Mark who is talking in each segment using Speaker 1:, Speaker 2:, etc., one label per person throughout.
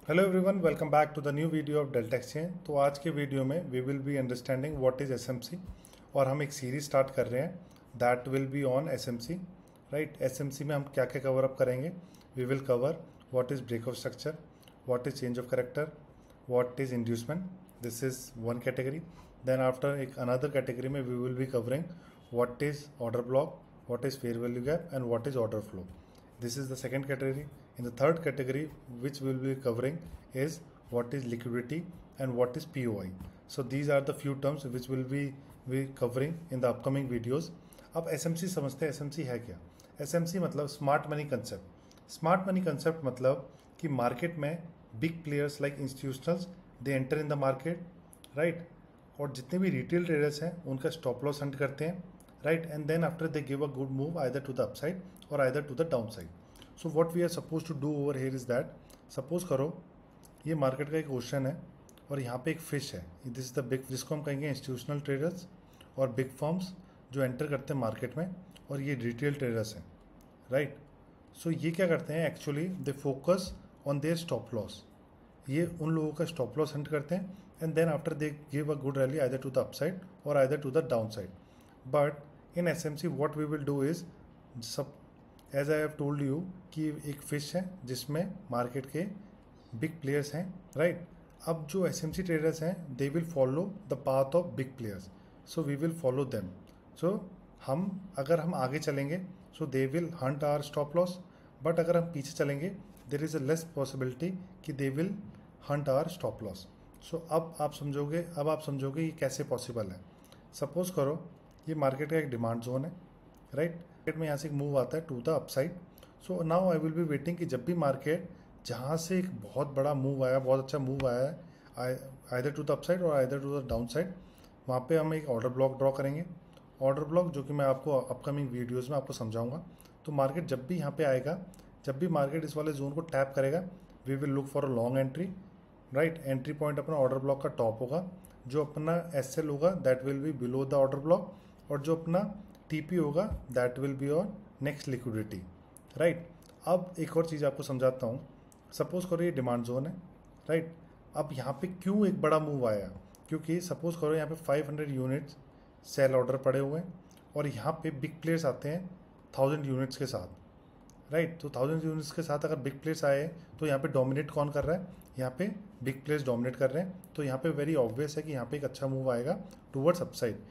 Speaker 1: Hello everyone, welcome back to the new video of Delta Exchange. तो आज के video में we will be understanding what is SMC और हम एक सीरीज स्टार्ट कर रहे हैं that will be on SMC. Right, SMC में हम क्या क्या कवर अप करेंगे। We will cover what is break of structure, what is change of character, what is inducement. This is one category. Then after एक another category में we will be covering what is order block, what is fair value gap, and what is order flow. This is the second category. In the third category, which we will be covering, is what is liquidity and what is POI. So these are the few terms which will be covering in the upcoming videos. अब SMC समझते हैं, SMC है क्या। SMC मतलब smart money concept. Smart money concept मतलब कि market में big players like institutionals they enter in the market, right, और जितने भी रिटेल ट्रेडर्स हैं उनका स्टॉप लॉस हंट करते हैं, right, and then after they give a good move either to the upside or either to the downside. So what we are supposed to do over here is that, suppose करो ये market का एक ocean है और यहाँ पे एक fish है। दिस इज द बिग, जिसको हम कहेंगे इंस्टीट्यूशनल ट्रेडर्स और बिग फर्म्स जो एंटर करते हैं मार्केट में, और ये रिटेल ट्रेडर्स हैं, राइट। सो ये क्या करते हैं, actually they focus on their stop loss. ये उन लोगों का स्टॉप लॉस हंट करते हैं and then after they give a good rally either to the upside और either to the down side. But in SMC what we will do is, सब as I have told you कि एक fish है जिसमें market के big players हैं, right. अब जो एसएमसी ट्रेडर्स हैं they will follow the path of big players, so we will follow them. So अगर हम आगे चलेंगे so they will hunt our stop loss, but अगर हम पीछे चलेंगे there is a less possibility कि they will hunt our stop loss. So अब आप समझोगे ये कैसे पॉसिबल है। सपोज करो ये मार्केट का एक डिमांड जोन है, राइट। मार्केट में यहाँ से एक मूव आता है to the upside. So now I will be waiting कि जब भी मार्केट जहाँ से एक बहुत बड़ा मूव आया, बहुत अच्छा मूव आया है आइदर टू द अपसाइड और either to the down side, वहाँ पे हम एक ऑर्डर ब्लॉक ड्रॉ करेंगे। ऑर्डर ब्लॉक जो कि मैं आपको अपकमिंग वीडियोज़ में आपको समझाऊंगा। तो मार्केट जब भी यहाँ पे आएगा, जब भी मार्केट इस वाले जोन को टैप करेगा, we will look for a long entry, right. Entry point अपना ऑर्डर ब्लॉक का टॉप होगा, जो अपना एसएल होगा that will be below the order block, और जो अपना टीपी होगा that will be on next liquidity, right. अब एक और चीज़ आपको समझाता हूँ। सपोज करो ये डिमांड जोन है, राइट। अब यहाँ पे क्यों एक बड़ा मूव आया, क्योंकि सपोज करो यहाँ पे 500 यूनिट्स सेल ऑर्डर पड़े हुए हैं और यहाँ पे बिग प्लेयर्स आते हैं 1000 यूनिट्स के साथ, राइट। तो 1000 यूनिट्स के साथ अगर बिग प्लेयर्स आए तो यहाँ पे डोमिनेट कौन कर रहा है, यहाँ पे बिग प्लेयर्स डोमिनेट कर रहे हैं। तो यहाँ पे वेरी ऑब्वियस है कि यहाँ पे एक अच्छा मूव आएगा टूवर्ड्स अपसाइड,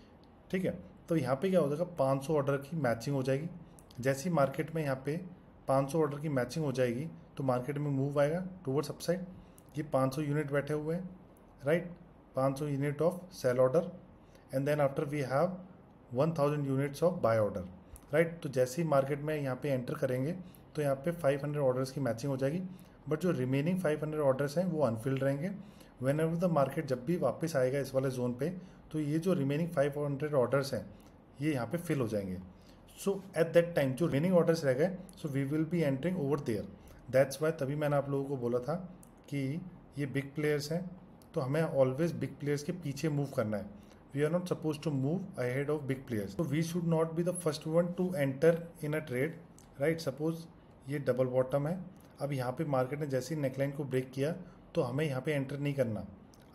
Speaker 1: ठीक है। तो यहाँ पे क्या हो जाएगा, 500 ऑर्डर की मैचिंग हो जाएगी। जैसी मार्केट में यहाँ पे 500 ऑर्डर की मैचिंग हो जाएगी तो मार्केट में मूव आएगा टूवर्ड्स अपसाइड। ये 500 यूनिट बैठे हुए हैं, right, 500 unit of sell order, and then after we have 1000 units of buy order, right. तो जैसे ही मार्केट में यहाँ पे एंटर करेंगे तो यहाँ पे 500 ऑर्डर्स की मैचिंग हो जाएगी, बट जो रिमेनिंग 500 ऑर्डर्स हैं वो अनफिल्ड रहेंगे। वेन एवर द मार्केट जब भी वापस आएगा इस वाले जोन पे, तो ये जो रिमेनिंग 500 ऑर्डर्स हैं ये यहाँ पे फिल हो जाएंगे। सो एट दैट टाइम जो रिमेनिंग ऑर्डर्स रह गए, so we will be entering over there. That's why तभी मैंने आप लोगों को बोला था कि ये बिग प्लेयर्स हैं तो हमें ऑलवेज बिग प्लेयर्स के पीछे मूव करना है। We are not suppose to move ahead of big players. तो we should not be the first one to enter in a trade, right. Suppose ये डबल बॉटम है, अब यहाँ पे मार्केट ने जैसे ही नेकलाइन को ब्रेक किया तो हमें यहाँ पे एंटर नहीं करना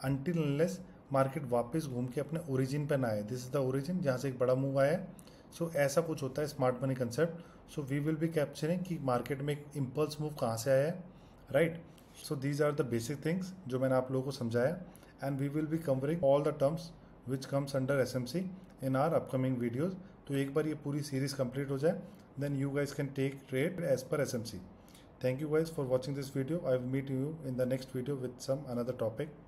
Speaker 1: अनटिल अनलेस मार्केट वापस घूम के अपने ओरिजिन पे ना आए। दिस इज द ओरिजिन जहाँ से एक बड़ा मूव आया है। सो ऐसा कुछ होता है smart money concept. So we will be capturing कि मार्केट में एक इम्पल्स मूव कहाँ से आया है, right. So these are the basic things जो मैंने आप लोगों को समझाया, and we will be covering all the terms which comes under SMC in our upcoming videos. तो एक बार ये पूरी सीरीज कंप्लीट हो जाए, then you guys can take trade as per SMC. Thank you guys for watching this video. I will meet you in the next video with some another topic.